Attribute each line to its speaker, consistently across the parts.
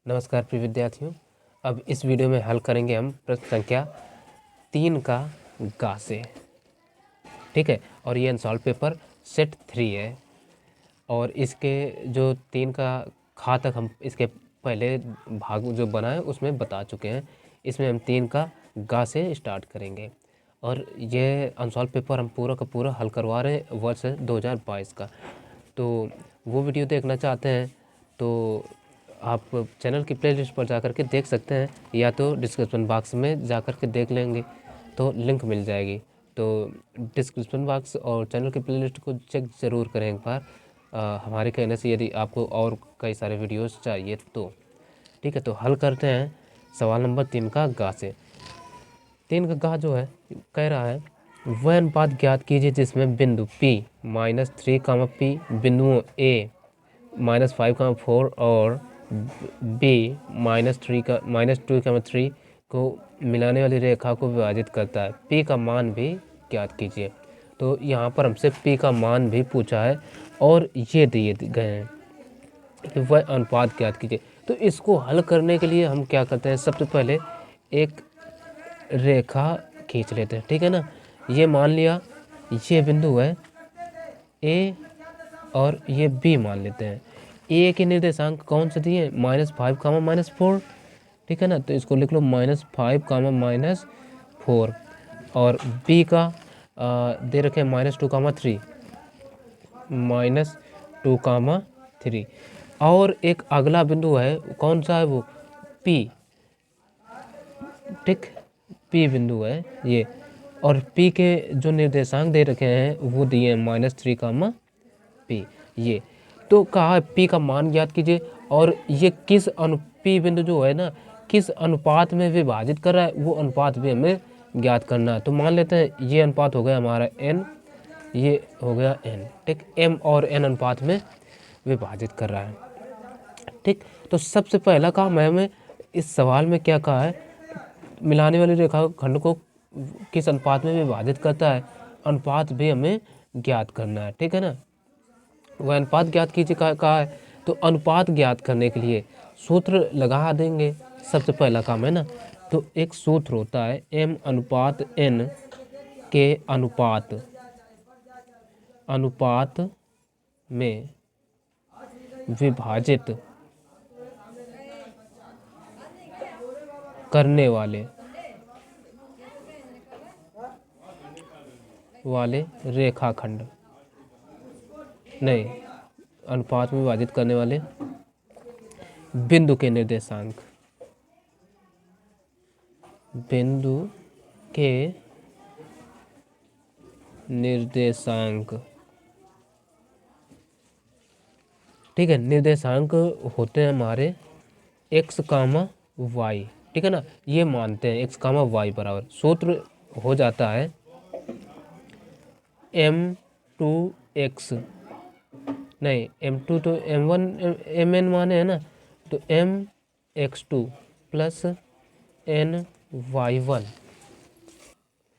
Speaker 1: नमस्कार प्रिय विद्यार्थियों। अब इस वीडियो में हल करेंगे हम प्रश्न संख्या 3 का गा से। ठीक है, और ये अनसॉल्व पेपर सेट 3 है और इसके जो 3 का खा तक हम इसके पहले भाग जो बना है उसमें बता चुके हैं। इसमें हम 3 का गा से स्टार्ट करेंगे और ये अनसॉल्व पेपर हम पूरा का पूरा हल करवा रहे हैं वर्ष 2022 का। तो वो वीडियो देखना चाहते हैं तो आप चैनल की प्लेलिस्ट पर जाकर के देख सकते हैं, या तो डिस्क्रिप्शन बॉक्स में जाकर के देख लेंगे तो लिंक मिल जाएगी। तो डिस्क्रिप्शन बॉक्स और चैनल की प्लेलिस्ट को चेक ज़रूर करें एक बार हमारे कहने से, यदि आपको और कई सारे वीडियोस चाहिए तो। ठीक है, तो हल करते हैं सवाल नंबर 3 का गा से। 3 का गा जो है कह रहा है, वह अनुपात ज्ञात कीजिए जिसमें बिंदु P -3, P बिंदुओं A -5, 4 और B -2, 3 को मिलाने वाली रेखा को विभाजित करता है। P का मान भी ज्ञात कीजिए। तो यहाँ पर हमसे P का मान भी पूछा है और ये दिए गए हैं कि वह अनुपात ज्ञात कीजिए। तो इसको हल करने के लिए हम क्या करते हैं, सबसे पहले एक रेखा खींच लेते हैं। ठीक है ना, ये मान लिया ये बिंदु है A और ये B मान लेते हैं। A के निर्देशांक कौन से दिए, -5, -4। ठीक है ना, तो इसको लिख लो -5, -4 और B का दे रखे -2, -3 -2, 3 और एक अगला बिंदु है, कौन सा है वो, P। ठीक, P बिंदु है ये, और P के जो निर्देशांक दे रखे हैं वो दिए हैं -3, P। ये तो कहा है P का मान ज्ञात कीजिए, और ये किस P बिंदु जो है ना किस अनुपात में विभाजित कर रहा है वो अनुपात भी हमें ज्ञात करना है। तो मान लेते हैं ये अनुपात हो गया हमारा n, ये हो गया n। ठीक, m और n अनुपात में विभाजित कर रहा है। ठीक, तो सबसे पहला काम है हमें इस सवाल में क्या कहा है, मिलाने वाली रेखा खंड को किस अनुपात में विभाजित करता है, अनुपात भी हमें ज्ञात करना है। ठीक है ना, वह अनुपात ज्ञात कीजिए कहा है, तो अनुपात ज्ञात करने के लिए सूत्र लगा देंगे। सबसे पहला काम है ना, तो एक सूत्र होता है m/n के अनुपात में विभाजित करने वाले रेखाखंड, नहीं, अनुपात में विभाजित करने वाले बिंदु के निर्देशांक, ठीक है, निर्देशांक होते हैं हमारे x, y। ठीक है ना, ये मानते हैं x, y बराबर, सूत्र हो जाता है m2x, नहीं m2 तो m1 mn माने है ना, तो mx2 प्लस ny1।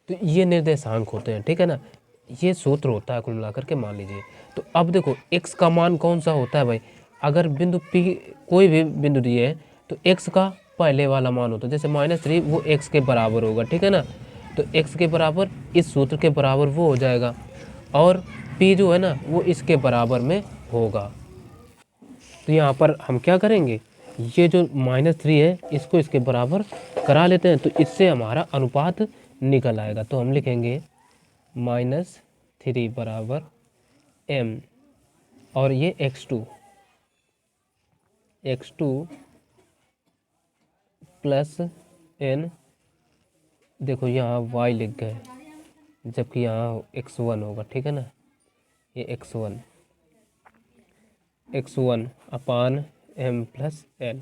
Speaker 1: तो ये निर्देशांक होते हैं। ठीक है ना, ये सूत्र होता है कुल मिलाकर के, मान लीजिए। तो अब देखो x का मान कौन सा होता है भाई, अगर बिंदु P कोई भी बिंदु दिए है तो x का पहले वाला मान होता है, जैसे -3 वो x के बराबर होगा। ठीक है ना, तो x के बराबर इस सूत्र के बराबर वो हो जाएगा, और P जो है ना वो इसके बराबर में होगा। तो यहाँ पर हम क्या करेंगे, ये जो -3 है इसको इसके बराबर करा लेते हैं, तो इससे हमारा अनुपात निकल आएगा। तो हम लिखेंगे -3 बराबर m, और ये x2 प्लस n, देखो यहाँ y लिख गए जबकि यहाँ x1 होगा। ठीक है ना, ये x1 अपान m प्लस n।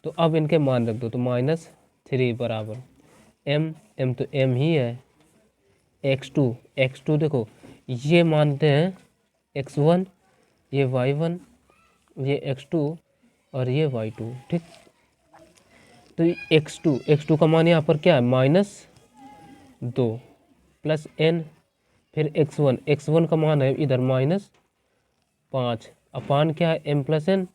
Speaker 1: तो अब इनके मान रख दो, तो -3 बराबर m तो m ही है, x2 देखो ये मानते हैं x1, ये y1, ये x2 और ये y2। ठीक, तो x2 का मान यहाँ पर क्या है, -2 प्लस n, फिर x1 का मान है इधर -5 अपान क्या है m प्लस n,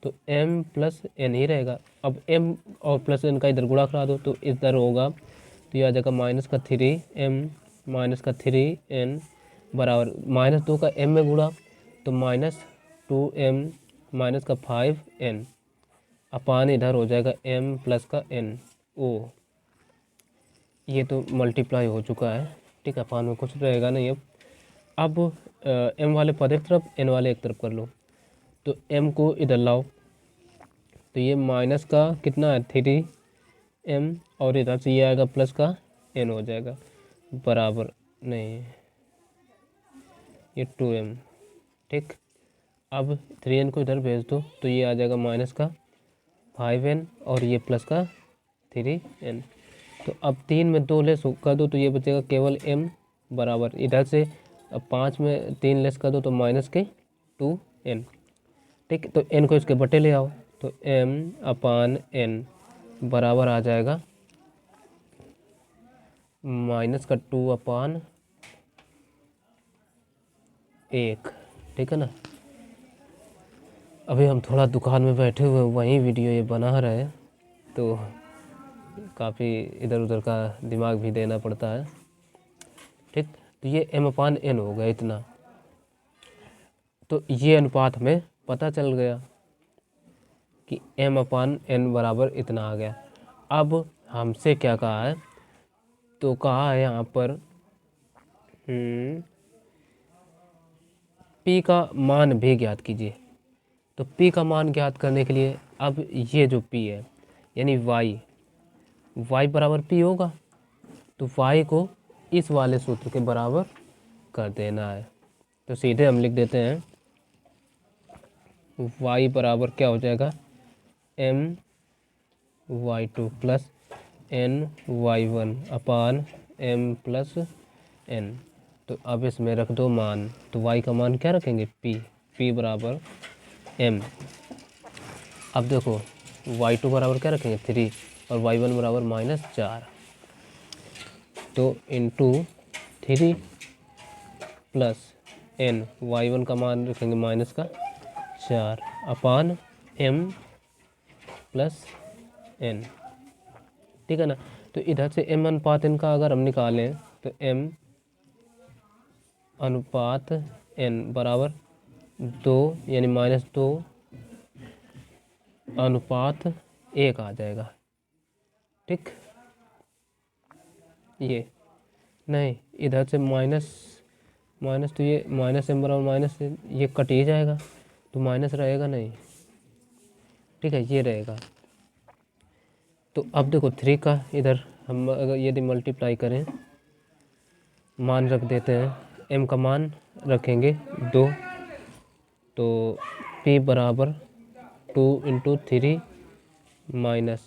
Speaker 1: तो m प्लस एन ही रहेगा। अब m और प्लस एन का इधर गुणा करा दो तो इधर होगा, तो ये आ जाएगा -3m -3n बराबर -2 का m में गुणा तो -2m -5n अपान इधर हो जाएगा m प्लस का n ओ, ये तो मल्टीप्लाई हो चुका है, ठीक है, अपान में कुछ रहेगा नहीं। अब m वाले पद एक तरफ n वाले एक तरफ कर लो, तो m को इधर लाओ तो ये माइनस का कितना है 3m और इधर से ये आएगा प्लस का n हो जाएगा बराबर नहीं ये 2m, ठीक। अब 3n को इधर भेज दो तो ये आ जाएगा माइनस का 5n और ये प्लस का 3n। तो अब 3 में 2 लेस कर दो तो ये बचेगा केवल m बराबर इधर से, अब 5 में 3 लेस कर दो तो माइनस के 2n, ठीक। तो n को इसके बटे ले आओ तो m अपान n बराबर आ जाएगा माइनस का 2 अपान 1, ठीक है ना। अभी हम थोड़ा दुकान में बैठे हुए वहीं वीडियो ये बना रहे हैं तो काफ़ी इधर उधर का दिमाग भी देना पड़ता है, ठीक। तो ये m अपान n हो गया इतना, तो ये अनुपात हमें पता चल गया कि m अपान n बराबर इतना आ गया। अब हमसे क्या कहा है, तो कहा है यहाँ पर p का मान भी ज्ञात कीजिए। तो p का मान ज्ञात करने के लिए अब ये जो p है यानी y बराबर p होगा, तो y को इस वाले सूत्र के बराबर कर देना है। तो सीधे हम लिख देते हैं y बराबर क्या हो जाएगा my2 प्लस ny1 अपान m प्लस n। तो अब इसमें रख दो मान, तो y का मान क्या रखेंगे p बराबर m। अब देखो y2 बराबर क्या रखेंगे 3 और y1 बराबर -4, तो इंटू 3 प्लस n, y1 का मान रखेंगे -4 अपान m प्लस n, ठीक है ना। तो इधर से m अनुपात n का अगर हम निकालें तो m अनुपात n बराबर 2 यानी -2 अनुपात 1 आ जाएगा, ठीक। ये नहीं इधर से माइनस तो ये -m बराबर माइनस ये कट ही जाएगा तो माइनस रहेगा नहीं, ठीक है, ये रहेगा। तो अब देखो 3 का इधर हम अगर यदि मल्टीप्लाई करें मान रख देते हैं, m का मान रखेंगे 2, तो p बराबर 2 इंटू 3 माइनस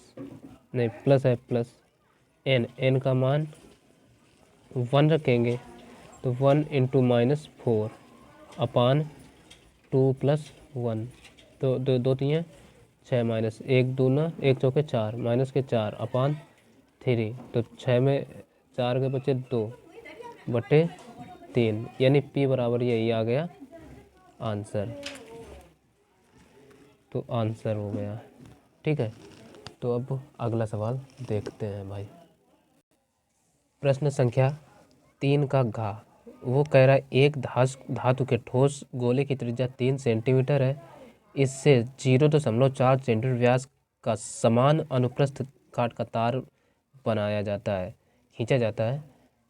Speaker 1: नहीं प्लस है प्लस n का मान 1 रखेंगे तो 1 इंटू -4 अपान 2 प्लस 1, तो 2 3 6 माइनस 1 दूना 1 चौके 4 माइनस के 4 अपान 3, तो 6 में 4 के बचे 2 बटे 3 यानी p बराबर यही आ गया आंसर। तो आंसर हो गया, ठीक है। तो अब अगला सवाल देखते हैं भाई। प्रश्न संख्या 3 का घ, वो कह रहा है एक धातु के ठोस गोले की त्रिज्या 3 सेंटीमीटर है, इससे 0.4 सेंटीमीटर व्यास का समान अनुप्रस्थ काट का तार बनाया जाता है, खींचा जाता है,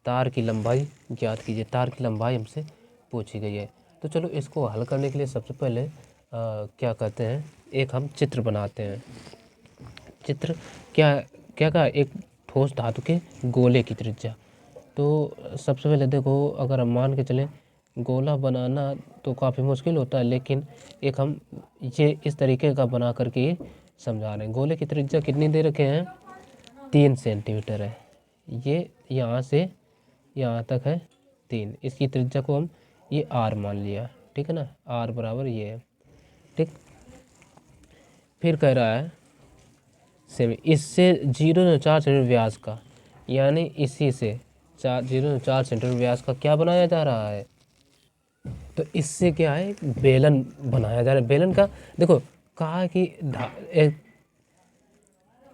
Speaker 1: तार की लंबाई ज्ञात कीजिए। तार की लंबाई हमसे पूछी गई है। तो चलो इसको हल करने के लिए सबसे पहले क्या कहते हैं, एक हम चित्र बनाते हैं। चित्र क्या क्या का एक ठोस धातु के गोले की त्रिज्या। तो सबसे पहले देखो अगर हम मान के चलें गोला बनाना तो काफ़ी मुश्किल होता है, लेकिन एक हम ये इस तरीके का बना करके समझा रहे हैं। गोले की त्रिज्या कितनी दे रखे हैं 3 सेंटीमीटर है, ये यहाँ से यहाँ तक है 3, इसकी त्रिज्या को हम ये r मान लिया, ठीक है ना, r बराबर ये है, ठीक। फिर कह रहा है सेमी इससे 0.4 सेंटीमीटर व्यास का, यानी इसी से 0.4 सेंटीमीटर व्यास का क्या बनाया जा रहा है, तो इससे क्या है बेलन बनाया जा रहा है। बेलन का देखो कहा है कि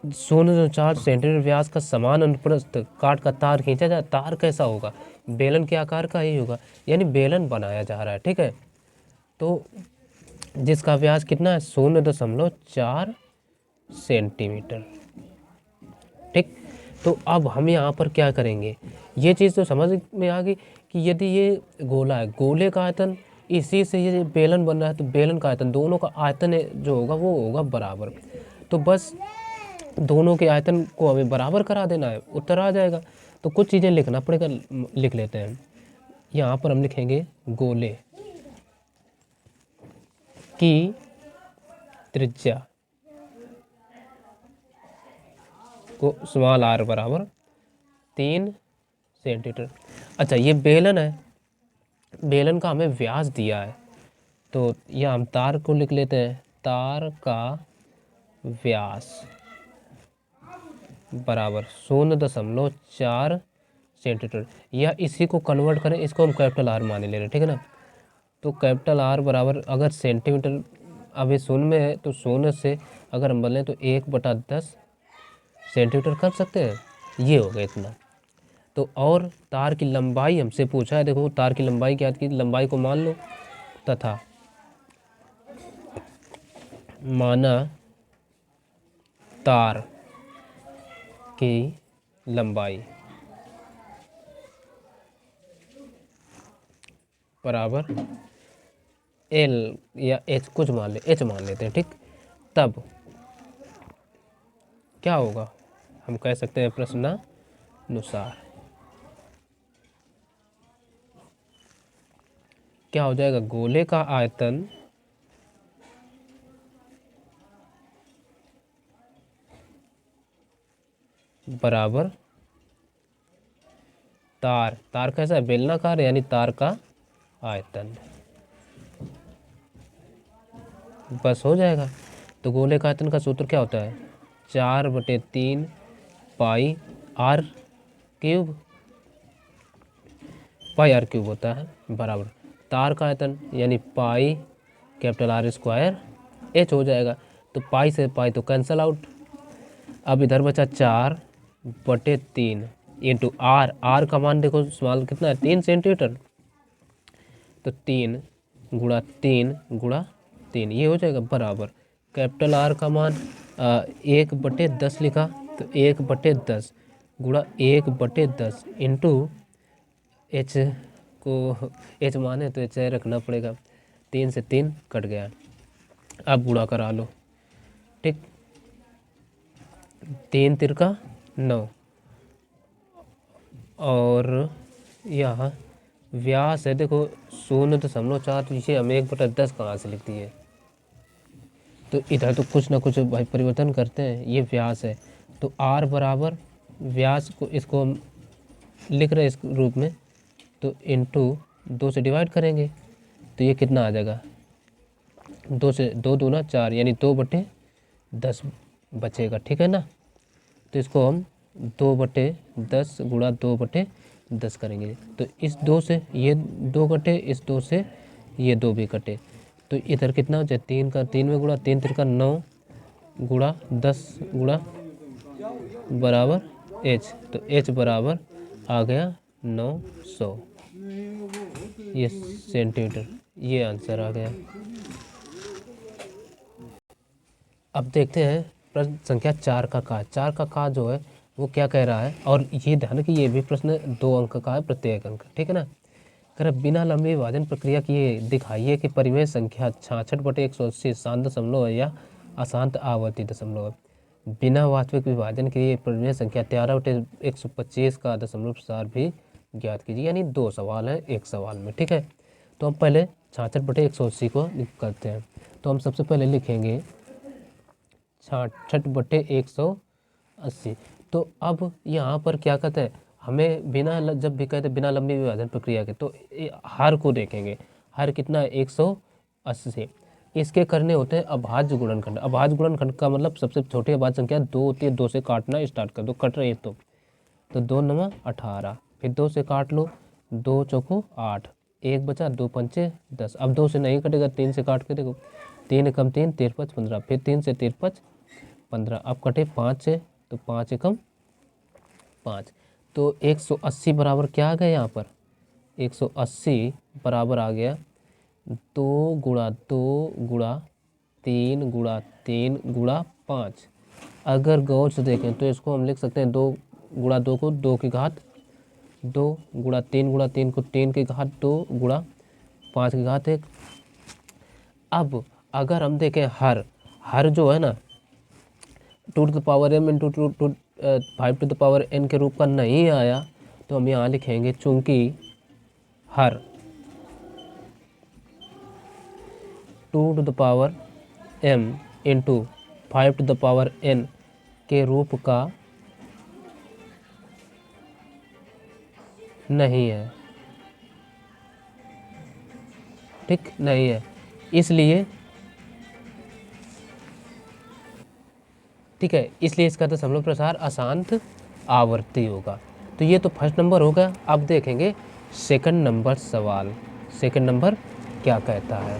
Speaker 1: 0.4 सेंटीमीटर व्यास का समान अनुप्रस्थ काट का तार खींचा जाए। तार कैसा होगा? बेलन के आकार का ही होगा, यानी बेलन बनाया जा रहा है। ठीक है, तो जिसका व्यास कितना है? 0.4 सेंटीमीटर। ठीक, तो अब हम यहाँ पर क्या करेंगे? ये चीज़ तो समझ में आ गई कि यदि ये गोला है, गोले का आयतन इसी से ये बेलन बन रहा है, तो बेलन का आयतन, दोनों का आयतन जो होगा वो होगा बराबर। तो बस दोनों के आयतन को हमें बराबर करा देना है, उत्तर आ जाएगा। तो कुछ चीज़ें लिखना पड़ेगा, लिख लेते हैं। यहाँ पर हम लिखेंगे गोले की त्रिज्या को स्मॉल r बराबर 3 सेंटीमीटर। अच्छा, ये बेलन है, बेलन का हमें व्यास दिया है, तो यह हम तार को लिख लेते हैं। तार का व्यास बराबर 0.4 सेंटीमीटर, या इसी को कन्वर्ट करें, इसको हम कैपिटल R मान ले रहे हैं। ठीक है ना, तो कैपिटल R बराबर, अगर सेंटीमीटर अभी शून्य में है तो शून्य से अगर हम बदलें तो 1/10 सेंटीमीटर कर सकते हैं। ये हो गया इतना। तो और तार की लंबाई हमसे पूछा है, देखो तार की लंबाई क्या की, लंबाई को मान लो, तथा माना तार की लंबाई बराबर L या H, कुछ मान ले, H मान लेते हैं। ठीक, तब क्या होगा? हम कह सकते हैं प्रश्नानुसार क्या हो जाएगा? गोले का आयतन बराबर तार, तार कैसा है? बेलनाकार, यानी तार का आयतन। बस हो जाएगा। तो गोले का आयतन का सूत्र क्या होता है? 4/3 पाई r क्यूब, पाई r क्यूब होता है, बराबर तार का आयतन यानी pi capital R square h हो जाएगा। तो पाई से पाई तो कैंसल आउट। अब इधर बचा 4/3 इंटू r, r का मान देखो स्मॉल कितना है? 3 सेंटीमीटर, तो 3 गुणा 3 गुणा 3, ये हो जाएगा बराबर कैपिटल R का मान 1/10 लिखा, तो 1/10 गुणा 1/10 इंटू h को h माने तो h रखना पड़ेगा, 3 से 3 कट गया। अब गुणा करा लो। ठीक, 3 तिरका 9, और यहाँ व्यास है देखो 0.4, तो इसे हम 1/10 कहाँ से लिख दिए? तो इधर तो कुछ ना कुछ भाई परिवर्तन करते हैं। ये व्यास है, तो R बराबर व्यास को, इसको हम लिख रहे हैं इस रूप में, तो इंटू 2 से डिवाइड करेंगे, तो ये कितना आ जाएगा? 2 से 2 दूना 4, यानी 2/10 बचेगा। ठीक है ना, तो इसको हम 2/10 गुणा 2/10 करेंगे, तो इस 2 से ये 2 कटे, इस 2 से ये 2 भी कटे, तो इधर कितना हो जाए? 3 का 3 में गुणा, 3 तिरका 9 गुणा 10 गुणा बराबर h, तो h बराबर आ गया 900 ये सेंटीमीटर। ये आंसर आ गया। अब देखते हैं प्रश्न संख्या 4 का 4 का जो है वो क्या कह रहा है, और ये ध्यान कि ये भी प्रश्न 2 अंक का है, प्रत्येक अंक। ठीक है ना, कर बिना लंबी विभाजन प्रक्रिया किए दिखाइए कि परिमेय संख्या 66/180 शांत दशमलव है या अशांत आवर्ती दशमलव है। बिना वास्तविक विभाजन के परिमेय संख्या 13/125 का दशमलव प्रसार भी ज्ञात कीजिए, यानी 2 सवाल है एक सवाल में। ठीक है, तो हम पहले 66/180 को करते हैं। तो हम सबसे पहले लिखेंगे 66/180। तो अब यहाँ पर क्या कहते हैं, हमें बिना जब भी कहते हैं बिना लंबी विभाजन प्रक्रिया के, तो हर को देखेंगे। हर कितना है? 180। इसके करने होते हैं अभाज्य गुणनखंड। अभाज्य गुणनखंड का मतलब सबसे छोटी अभाज्य संख्या 2 होती है, 2 से काटना स्टार्ट कर दो, कट रही है तो 2 9 18, फिर 2 से काट लो, 2 चौको 8, 1 बचा, 2 पंचे 10। अब 2 से नहीं कटेगा, 3 से काट के देखो, 3 एकम 3, 3 5 15, फिर 3 से 3 5 15, अब कटे 5 से, तो 5 एकम 5, तो 180 बराबर क्या आ गया यहाँ पर, 180 बराबर आ गया 2 गुणा 2 गुणा 3 गुणा 3 गुणा 5। अगर गौर से देखें तो इसको हम लिख सकते हैं 2 गुणा 2 को 2 की घात 2 गुणा 3 को 3 की घात 2 गुणा 5 की घात 1। अब अगर हम देखें हर जो है ना 2 to the power m into 5 to the power n के रूप का नहीं आया, तो हम यहाँ लिखेंगे चूंकि हर 2 to the power m into 5 to the power n के रूप का नहीं है, ठीक नहीं है, इसलिए ठीक है, इसलिए इसका दशमलव प्रसार अशांत आवर्ती होगा। तो ये तो फर्स्ट नंबर हो गया। अब देखेंगे सेकंड नंबर सवाल। सेकंड नंबर क्या कहता है,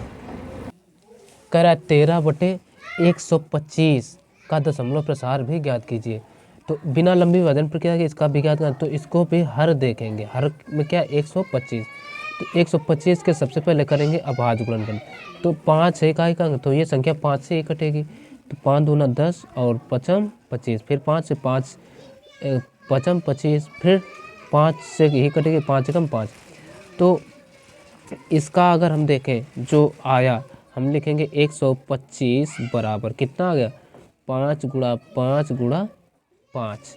Speaker 1: कह रहा है 13/125 का दशमलव प्रसार भी ज्ञात कीजिए। तो बिना लंबी विभाजन प्रक्रिया के इसका भी ज्ञात करना, तो इसको भी हर देखेंगे। हर में क्या 125, तो 125 के सबसे पहले करेंगे अभाज्य गुणनफल। तो 5 है इकाई का अंक, तो ये संख्या 5 से ही कटेगी, तो 5 दूना 10 और 5 25, फिर 5 से 5 5 25, फिर 5 से ही कटेगी, 5 एकम 5। तो इसका अगर हम देखें जो आया, हम लिखेंगे 125 बराबर कितना आ गया, 5 गुणा 5 गुणा 5,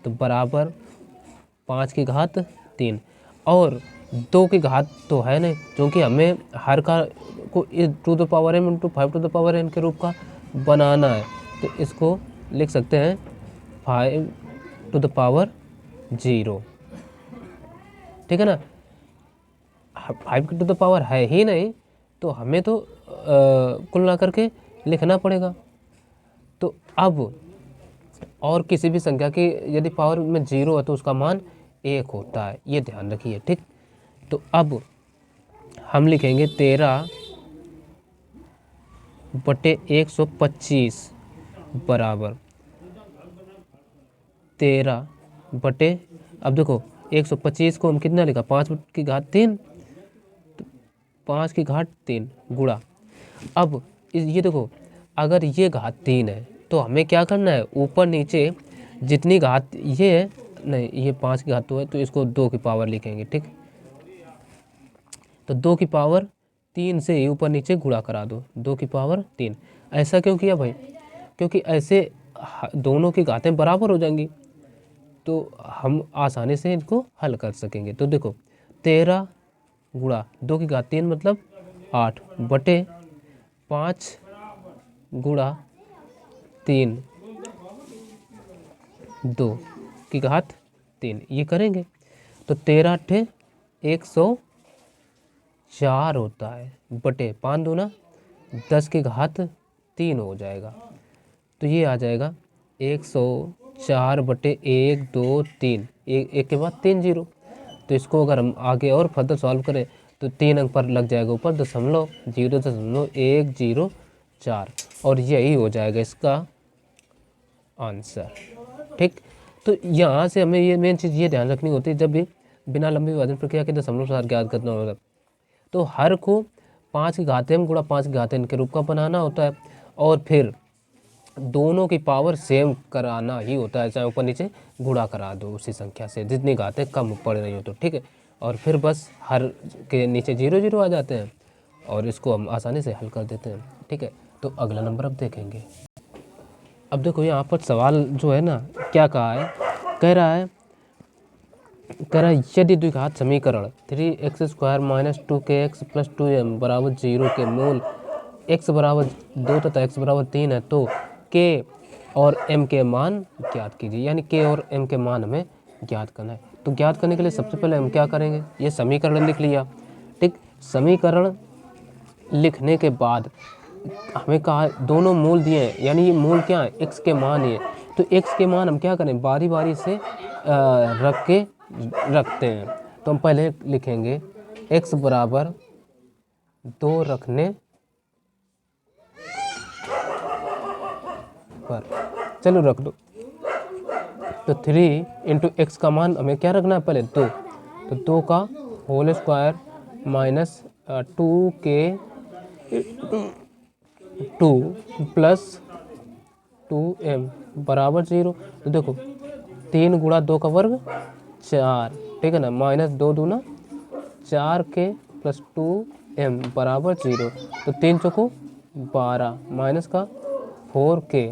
Speaker 1: तो बराबर 5 की घात 3, और 2 की घात तो है नहीं, क्योंकि हमें हर का को 2 to the power m into 5 to the power n के रूप का बनाना है। तो इसको लिख सकते हैं 5 टू द पावर 0, ठीक है ना। 5 टू द पावर है ही नहीं, तो हमें तो कुल ना करके लिखना पड़ेगा। तो अब और किसी भी संख्या की यदि पावर में 0 है तो उसका मान 1 होता है, ये ध्यान रखिए, ठीक। तो अब हम लिखेंगे 13/125 बराबर 13 अब देखो 125 को हम कितना लिखा, 5 की घात 3, तो 5 की घात 3 गुणा। अब ये देखो अगर ये घात 3 है तो हमें क्या करना है, ऊपर नीचे जितनी घात ये है, नहीं ये 5 की घात 2 है, तो इसको 2 की पावर लिखेंगे, ठीक। तो 2 की पावर 3 से ही ऊपर नीचे गुणा करा दो, 2 की पावर 3। ऐसा क्यों किया भाई, क्योंकि ऐसे दोनों की घातें बराबर हो जाएंगी, तो हम आसानी से इनको हल कर सकेंगे। तो देखो 13 गुणा 2 की घात 3 मतलब 8 बटे 5 गुणा 3 2 की घात 3, ये करेंगे तो 13 × 104 होता है, बटे 5 दूना 10 की घात 3 हो जाएगा। तो ये आ जाएगा 104 बटे 1 2 3, एक के बाद 3 0। तो इसको अगर हम आगे और फर्दर सॉल्व करें तो 3 अंक पर लग जाएगा ऊपर 0.104, और यही हो जाएगा इसका आंसर, ठीक। तो यहाँ से हमें ये मेन चीज़ ये ध्यान रखनी होती है, जब भी बिना लंबी विभाजन प्रक्रिया के दशमलव प्रसार ज्ञात करना होगा, तो हर को 5 की घात m गुणा 5 की घात n के रूप का बनाना होता है, और फिर दोनों की पावर सेम कराना ही होता है, चाहे ऊपर नीचे गुणा करा दो उसी संख्या से जितनी घातें कम पड़ रही हो, तो ठीक है। और फिर बस हर के नीचे 0 0 आ जाते हैं, और इसको हम आसानी से हल कर देते हैं, ठीक है। तो अगला नंबर अब देखेंगे। अब देखो यहाँ पर सवाल जो है ना क्या कहा है, कह रहा है यदि द्विघात समीकरण 3x² - 2kx + 2m बराबर 0 के मूल x बराबर 2 तथा x बराबर 3 है, तो k और m के मान ज्ञात कीजिए। यानी k और m के मान हमें ज्ञात करना है। तो ज्ञात करने के लिए सबसे पहले हम क्या करेंगे, ये समीकरण लिख लिया, ठीक। समीकरण लिखने के बाद हमें कहा दोनों मूल दिए हैं, यानी ये मूल क्या है, x के मान ये, तो x के मान हम क्या करें, बारी बारी से रखते हैं। तो हम पहले लिखेंगे x बराबर 2 रखने पर। चलो रख दो। तो 3 इंटू एक्स का मान हमें क्या रखना है पहले 2, तो 2 का होल स्क्वायर माइनस 2 के 2 प्लस 2m बराबर 0। तो देखो 3 गुणा 2 का वर्ग 4, ठीक है ना, माइनस 2 दूना 4 के प्लस 2m बराबर 0। तो 3 चौको 12 माइनस का 4k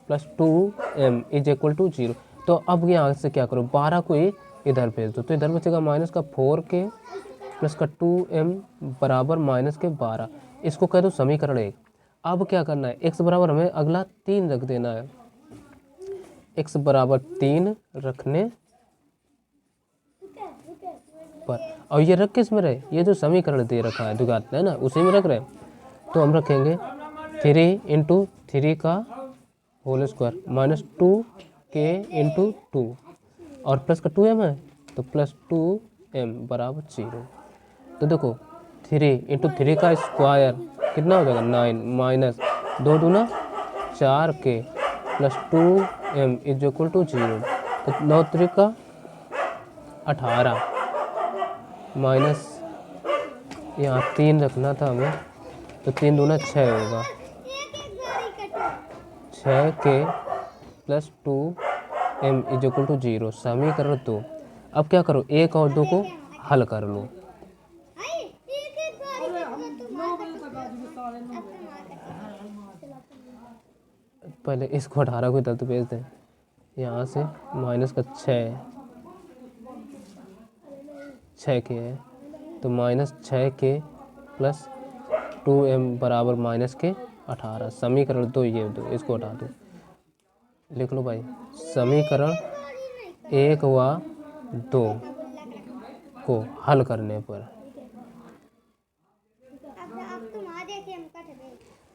Speaker 1: plus 2m is equal to 0। तो अब यहाँ से क्या करो, 12 को इधर भेज दो, तो इधर बचेगा माइनस का 4k प्लस का 2m बराबर माइनस के 12। इसको कह दो समीकरण 1। अब क्या करना है, x बराबर हमें अगला 3 रख देना है। x बराबर 3 रखने पर, और ये रख किस में रहे, ये जो समीकरण दे रखा है द्विघात है ना, उसी में रख रहे हैं। तो हम रखेंगे 3 इंटू 3 का whole square minus 2k into 2 और प्लस का 2m है, तो प्लस 2m बराबर 0। तो देखो 3 इंटू 3 का स्क्वायर कितना हो जाएगा 9 माइनस 2 दूना 4k plus 2m is equal to 0। तो 9 3 का 18 माइनस यहाँ 3 रखना था हमें, तो 3 दूना 6 होगा, 6k plus 2m is equal to 0 समीकरण 2। अब क्या करो, 1 और 2 को हल कर लो। पहले इसको 18 को इधर तो भेज दें, यहाँ से माइनस का 6 के है, तो माइनस 6k प्लस 2m बराबर माइनस के 18 समीकरण 2 ये 2, इसको हटा दो, लिख लो भाई। समीकरण 1 व 2 को हल करने पर,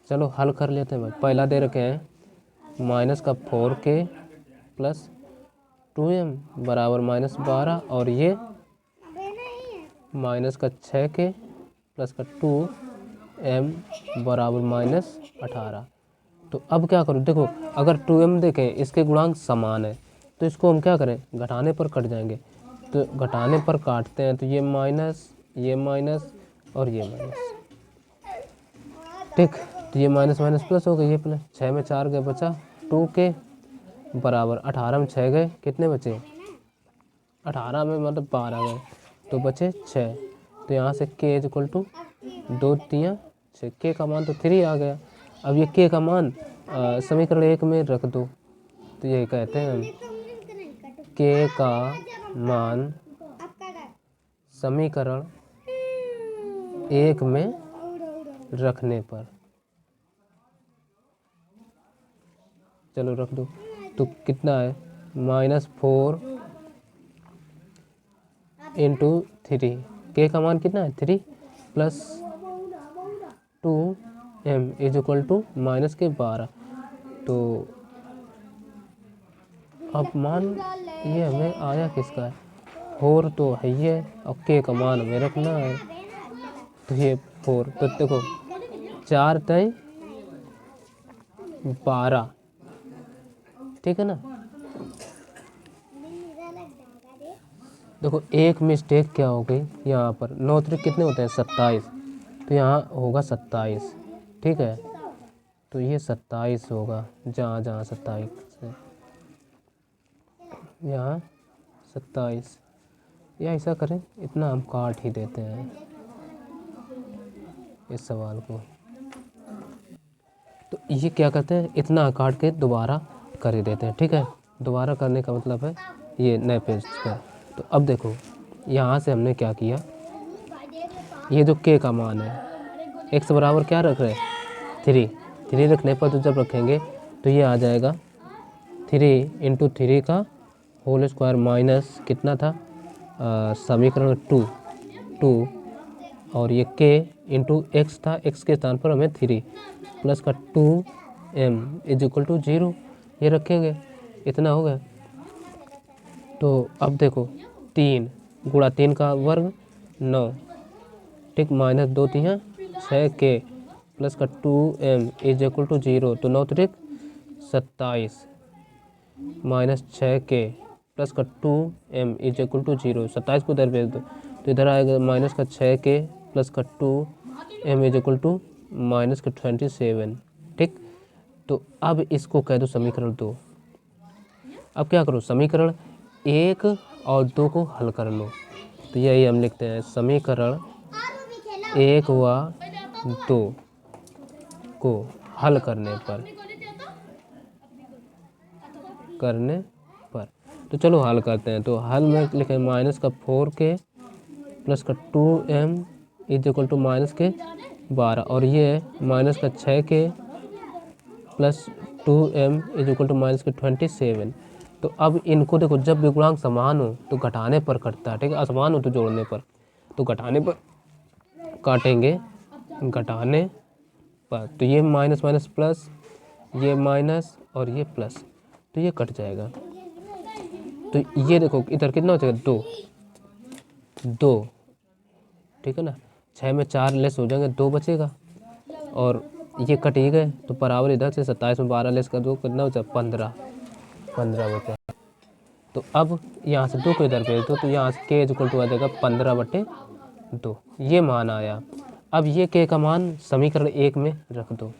Speaker 1: चलो हल कर लेते हैं भाई। पहला दे रखे हैं माइनस का 4k प्लस 2m बराबर माइनस 12 और ये माइनस का 6k प्लस का 2m बराबर माइनस 18। तो अब क्या करूँ, देखो अगर 2m देखें इसके गुणांक समान है तो इसको हम क्या करें, घटाने पर कट जाएंगे। तो घटाने पर काटते हैं तो ये माइनस और ये माइनस, ठीक। तो ये माइनस माइनस प्लस हो गई, ये प्लस, 6 में 4 गए बचा 2k बराबर 18 में 6 गए, कितने बचे 18 में मतलब 12 गए, तो बचे 6। तो यहाँ से k is equal to 2 3 6, k का मान तो 3 आ गया। अब ये k का मान समीकरण 1 में रख दो, तो ये कहते हैं हम k का मान समीकरण 1 में रखने पर, चलो रख दो, तो कितना है -4 इंटू 3, के का मान कितना है 3 plus 2m is equal to minus के 12। तो अब मान ये हमें आया किसका है, 4 तो है ये, और के का मान हमें रखना है, तो ये 4। तो देखो 4 तय 12, ठीक है ना। देखो एक मिस्टेक क्या हो गई यहाँ पर, 9 त्रिक कितने होते हैं 27, तो यहाँ होगा 27, ठीक है। तो ये 27 होगा, जहाँ 27 है यहाँ 27, या ऐसा करें इतना हम काट ही देते हैं इस सवाल को। तो ये क्या करते हैं, इतना काट के दोबारा कर ही देते हैं, ठीक है। दोबारा करने का मतलब है ये नए पेज पर। तो अब देखो यहाँ से हमने क्या किया, ये जो k का मान है x बराबर क्या रख रहे हैं 3 रखने पर तो जब रखेंगे तो ये आ जाएगा 3 इंटू 3 का होल स्क्वायर माइनस कितना था समीकरण 2 और ये k इंटू एक्स था, x के स्थान पर हमें 3 प्लस का 2m इज इक्वल टू 0 ये रखेंगे, इतना हो गया। तो अब देखो 3 गुणा 3 का वर्ग 9, ठीक, माइनस 2 3 6k प्लस का 2m इज इक्वल टू 0। तो 9 त्रिक 27 माइनस 6k प्लस का 2m इज इक्वल टू 0। 27 को इधर भेज दो तो इधर आएगा माइनस का 6k प्लस का 2m is equal to minus का 27। ठीक, तो अब इसको कह दो समीकरण 2। अब क्या करो, समीकरण 1 और 2 को हल कर लो। तो यही हम लिखते हैं, समीकरण 1 व 2 को हल करने पर तो चलो हल करते हैं। तो हल में लिखें माइनस का 4k प्लस का 2m is equal to minus के 12 और ये माइनस का 6k plus 2m is equal to minus के 27। तो अब इनको देखो, जब विगुणांक समान हो तो घटाने पर कटता है, ठीक है, असमान हो तो जोड़ने पर। तो घटाने पर काटेंगे, घटाने पर तो ये माइनस माइनस प्लस, ये माइनस और ये प्लस, तो ये कट जाएगा। तो ये देखो इधर कितना हो जाएगा, 2, ठीक है ना। 6 में 4 लेस हो जाएंगे, 2 बचेगा और ये कट ही गए तो बराबर इधर से 27 में 12 लेस कर दो, कितना हो जाए 15 बचा। तो अब यहाँ से 2 को इधर भेज दो तो यहाँ से k इक्वल टू आ जाएगा 15/2, ये मान आया। अब ये k का मान समीकरण 1 में रख दो।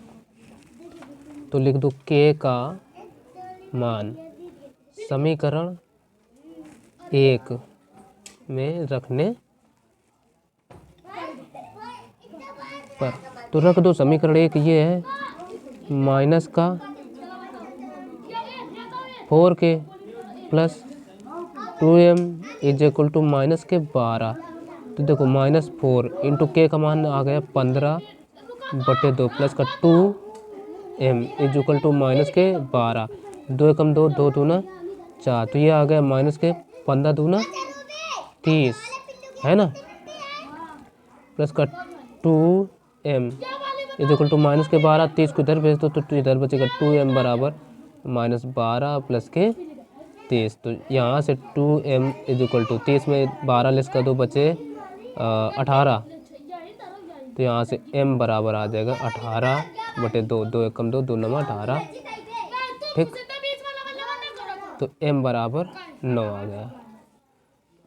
Speaker 1: तो लिख दो k का मान समीकरण 1 में रखने पर, तो रख दो समीकरण 1 ये है माइनस का 4k plus 2m is equal to minus के 12। तो देखो माइनस 4 इंटू के का मान आ गया 15/2 प्लस का 2m is equal to minus के 12। 2 एकम 2, 2 दूना 4, तो ये आ गया माइनस के 15 दूना 30, है ना, प्लस का 2m is equal to minus के 12। 30 को इधर भेज दो तो इधर बचेगा 2m बराबर माइनस 12 प्लस के 30। तो यहाँ से 2m इज इक्वल टू 30 में 12 लेस कर दो, बचे 18। तो यहाँ से m बराबर आ जाएगा 18/2, 2 एकम 2, 2 नवा 18, ठीक। तो m बराबर 9 आ गया।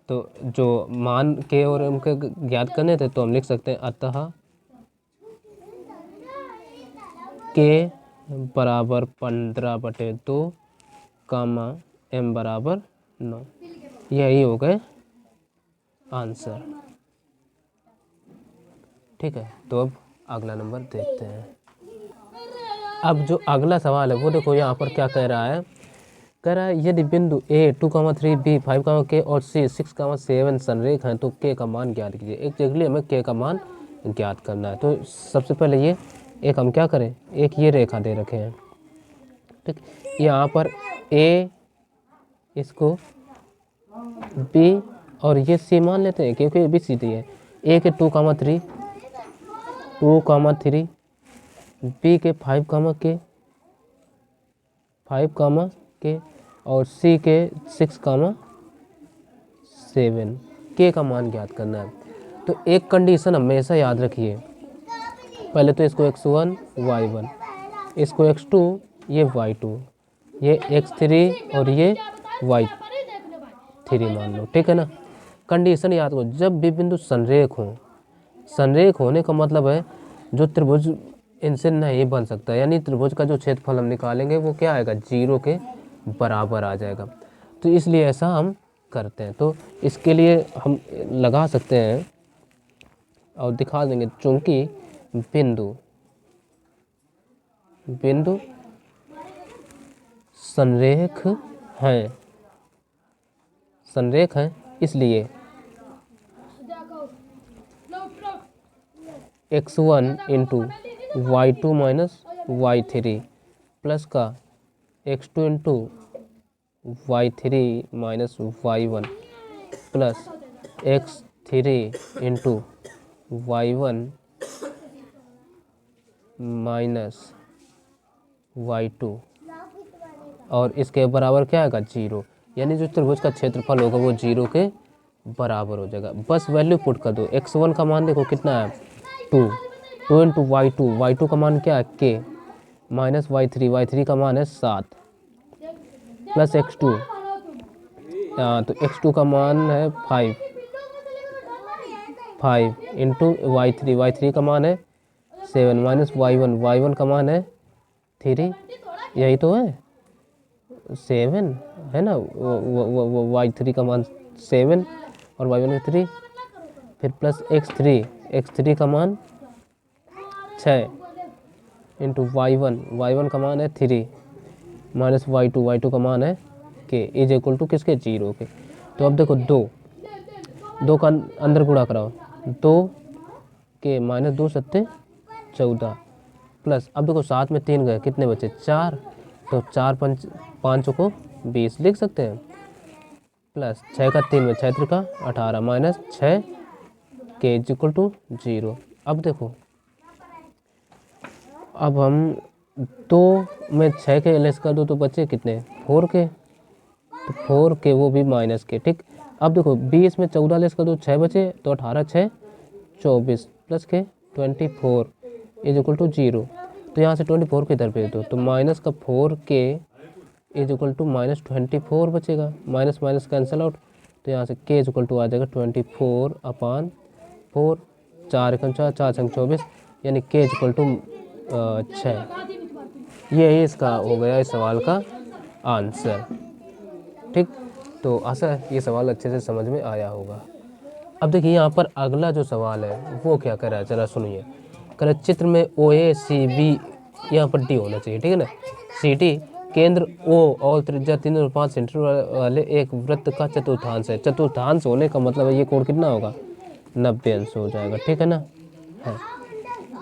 Speaker 1: तो जो मान k और m के ज्ञात करने थे तो हम लिख सकते हैं, अतः k बराबर 15/2 कामा m बराबर 9। यही हो गए आंसर, ठीक है। तो अब अगला नंबर देखते हैं। अब जो अगला सवाल है वो देखो यहाँ पर क्या कह रहा है, कह रहा है यदि बिंदु A 2,3 B 5, और C 6,7 संरेख हैं तो K का मान ज्ञात कीजिए। एग्जैक्टली हमें K का मान ज्ञात करना है। तो सबसे पहले ये एक हम क्या करें, एक ये रेखा दे रखे हैं, ठीक। यहाँ पर A, इसको B और ये C मान लेते हैं क्योंकि ये भी सीधी है। A के 2,3, B के 5, और C के 6,7, K का मान ज्ञात करना है। तो एक कंडीशन हमेशा याद रखिए, पहले तो इसको x1 y1, इसको x2 ये y2, ये x3 और ये y3 मान लो, ठीक है ना। कंडीशन याद करो, जब भी बिंदु संरेख हो, संरेख होने का मतलब है जो त्रिभुज इनसे नहीं बन सकता, यानी त्रिभुज का जो क्षेत्रफल हम निकालेंगे वो क्या आएगा, 0 के बराबर आ जाएगा। तो इसलिए ऐसा हम करते हैं। तो इसके लिए हम लगा सकते हैं और दिखा देंगे, चूंकि बिंदु संरेख हैं, इसलिए x1 into y2 minus y3 plus का x2 into y3 minus y1 plus x3 into y1 minus y2 और इसके बराबर क्या आएगा, 0। यानी जो त्रिभुज का क्षेत्रफल होगा वो 0 के बराबर हो जाएगा। बस वैल्यू पुट कर दो। x1 का मान देखो कितना है, 2 इंटू y2 का मान क्या है, k, माइनस y3 का मान है 7 प्लस x2, तो x2 का मान है 5 इंटू y3 का मान है 7 माइनस y1 का मान है 3, यही तो है 7 है ना, y3 का मान 7 और y1 का 3, फिर प्लस x3 का मान 6 इंटू y1 का मान है 3 माइनस y2 का मान है के इज इक्वल टू किसके 0 के। तो अब देखो 2 का अंदर गुणा कराओ, 2 के माइनस 2 सत्ते 14 प्लस, अब देखो 7 में 3 गए, कितने बचे 4, तो 4 5 को 20 लिख सकते हैं, प्लस 6 का 3 में 6 3 18 माइनस 6 के इज इक्वल टू 0। अब देखो, अब हम 2 में 6 के लेस कर दो तो बचे कितने 4 के, तो 4 के वो भी माइनस के, ठीक। अब देखो 20 में 14 लेस कर दो 6 बचे, तो 18 6 24 प्लस के 24 इज इक्वल टू 0। तो यहाँ से 24 को इधर भेज दो, तो माइनस का 4 के इज इक्वल टू माइनस 24 बचेगा, माइनस माइनस कैंसिल आउट, तो यहाँ से के इज इक्वल टू आ जाएगा 24/4, 4 एकम 4 4 छंग 24, यानी के इज इक्वल टू 6। ये इसका हो गया इस सवाल का आंसर, ठीक। तो आशा है ये सवाल अच्छे से समझ में आया होगा। अब देखिए यहाँ पर अगला जो सवाल है वो क्या कर रहा है, जरा सुनिए। कह रहा है चित्र में OACB यहाँ पर डी होना चाहिए, ठीक है ना, CD केंद्र O और त्रिज्या 3.5 सेंटीमीटर वाले एक वृत्त का चतुर्थांश है। चतुर्थांश होने का मतलब है ये कोण कितना होगा 90 अंश हो जाएगा, ठीक है ना। है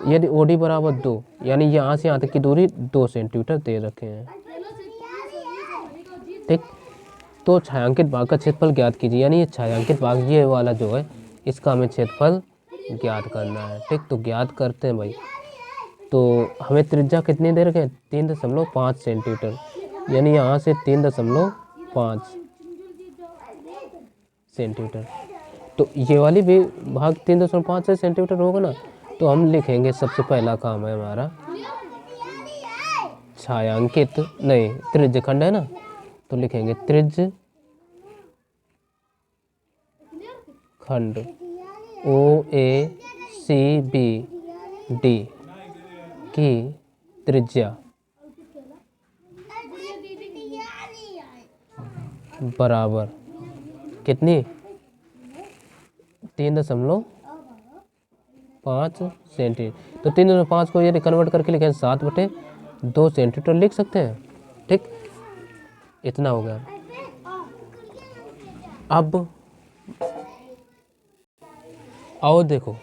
Speaker 1: यदि OD बराबर 2, यानी यहाँ से यहाँ तक की दूरी 2 सेंटीमीटर दे रखे हैं, ठीक। तो छायांकित भाग का क्षेत्रफल ज्ञात कीजिए, यानी ये छायांकित भाग ये वाला जो है इसका हमें क्षेत्रफल ज्ञात करना है, ठीक। तो ज्ञात करते हैं भाई। तो हमें त्रिज्या कितनी दे रखे हैं 3.5 सेंटीमीटर, यानी यहाँ से 3.5 सेंटीमीटर, तो ये वाली भी भाग 3.5 सेंटीमीटर होगा ना। तो हम लिखेंगे, सबसे पहला काम है हमारा छायांकित नहीं त्रिज्य खंड है ना, तो लिखेंगे त्रिज्य खंड OACBD की त्रिज्या बराबर कितनी 3.5 सेंटीमीटर। तो 3.5 को यदि कन्वर्ट करके लिखें 7/2 सेंटीमीटर लिख सकते हैं, ठीक। इतना हो गया। अब आओ देखो,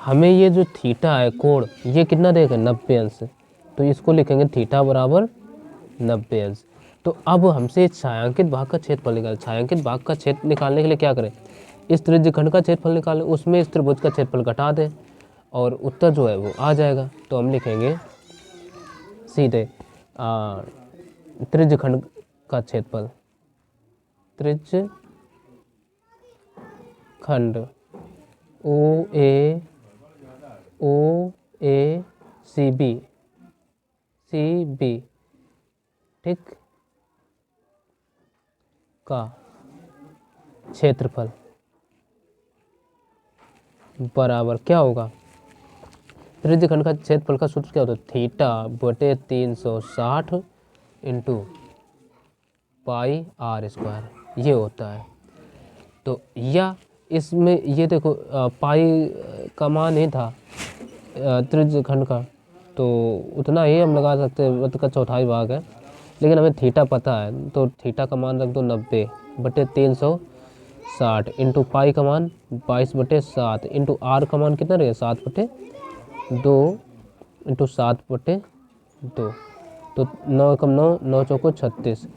Speaker 1: हमें ये जो थीटा है कोण, ये कितना देगा 90 अंश, तो इसको लिखेंगे थीटा बराबर 90 अंश। तो अब हमसे छायांकित भाग का क्षेत्रफल निकालें। छायांकित भाग का क्षेत्र निकालने के लिए क्या करें, इस त्रिज्य खंड का क्षेत्रफल निकालें, उसमें इस त्रिभुज का क्षेत्रफल घटा दें और उत्तर जो है वो आ जाएगा। तो हम लिखेंगे सीधे त्रिज्य खंड का क्षेत्रफल, त्रिज्य खंड OACB ठीक का क्षेत्रफल बराबर क्या होगा, त्रिज्य खंड का क्षेत्रफल का सूत्र क्या होता है, थीटा बटे 360 इंटू पाई आर स्क्वायर, ये होता है। तो या इसमें ये देखो पाई का मान ही था त्रिज्य खंड का, तो उतना ही हम लगा सकते हैं, वृत्त का चौथाई भाग है, लेकिन हमें थीटा पता है तो थीटा का मान रख दो 90 बटे 360 इंटू पाई का मान 22/7 इंटू आर का मान कितना रहेगा 7/2 इंटू 7/2, तो 9 एकम 9, 9 चौको 36,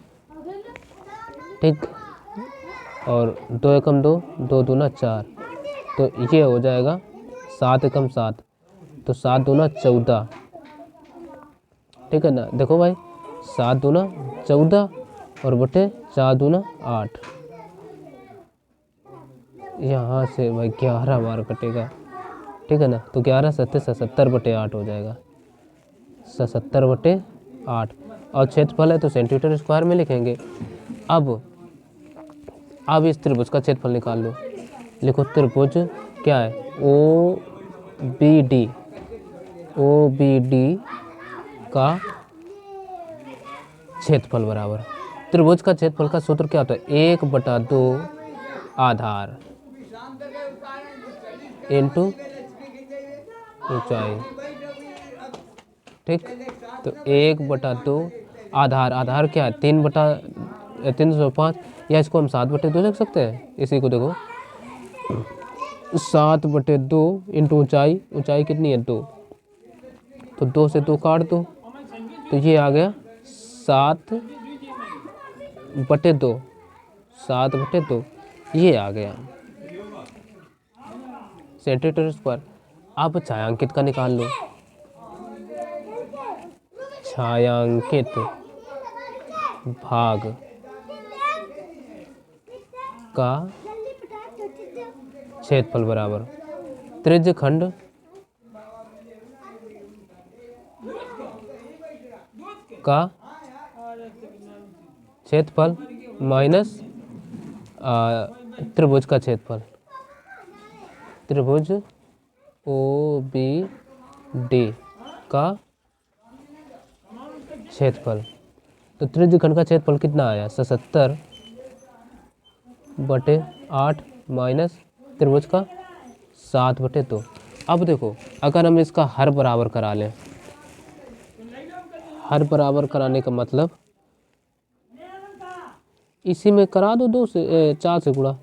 Speaker 1: ठीक, और 2 एकम 2, 2 दूना 4, तो ये हो जाएगा 7 एकम 7, तो 7 दूना 14, ठीक है ना। देखो भाई 7 दूना 14 और बटे 4 दूना 8, यहाँ से भाई 11 बार कटेगा, ठीक है ना। तो 11 7 77/8 हो जाएगा, 77/8 8 और क्षेत्रफल है तो सेंटीमीटर स्क्वायर में लिखेंगे। अब इस त्रिभुज का क्षेत्रफल निकाल लो। लिखो त्रिभुज क्या है, ओ बी डी का क्षेत्रफल बराबर, त्रिभुज का क्षेत्रफल का सूत्र क्या होता है, 1/2 आधार इंटू ऊंचाई। ठीक, तो 1/2 आधार क्या है, 3/5, या इसको हम 7/2 लिख सकते हैं। इसी को देखो 7/2 इंटू ऊंचाई कितनी है 2, तो 2 से 2 काट दो, तो ये आ गया 7/2, 7/2 ये आ गया सेंटीमीटर स्क्वायर। अब छायांकित का निकाल लो। छायांकित भाग का क्षेत्रफल बराबर त्रिज्य खंड का क्षेत्रफल माइनस त्रिभुज का क्षेत्रफल, त्रिभुज ओ बी डी का क्षेत्रफल। तो त्रिज्य खंड का क्षेत्रफल कितना आया, 77/8 माइनस त्रिभुज का 7/2। अब देखो अगर हम इसका हर बराबर करा लें, हर बराबर कराने का मतलब इसी में करा दो, 4 से गुणा,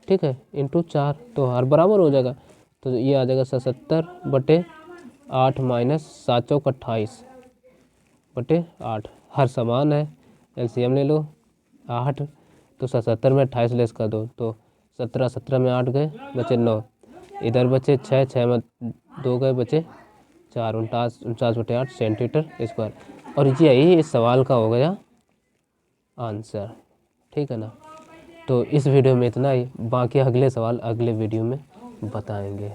Speaker 1: ठीक है, इंटू 4, तो हर बराबर हो जाएगा। तो ये आ जाएगा 77/8 माइनस 7 चौक 28/8, हर समान है, एलसीएम ले लो 8, तो 77 में 28 लेस कर दो, तो 17 में 8 गए, बचे 9, इधर बचे 6 में 2 गए, बचे 4, 49/8 सेंटीमीटर स्क्वायर। और यही इस सवाल का हो गया आंसर, ठीक है ना। तो इस वीडियो में इतना ही, बाकी अगले सवाल अगले वीडियो में बताएंगे।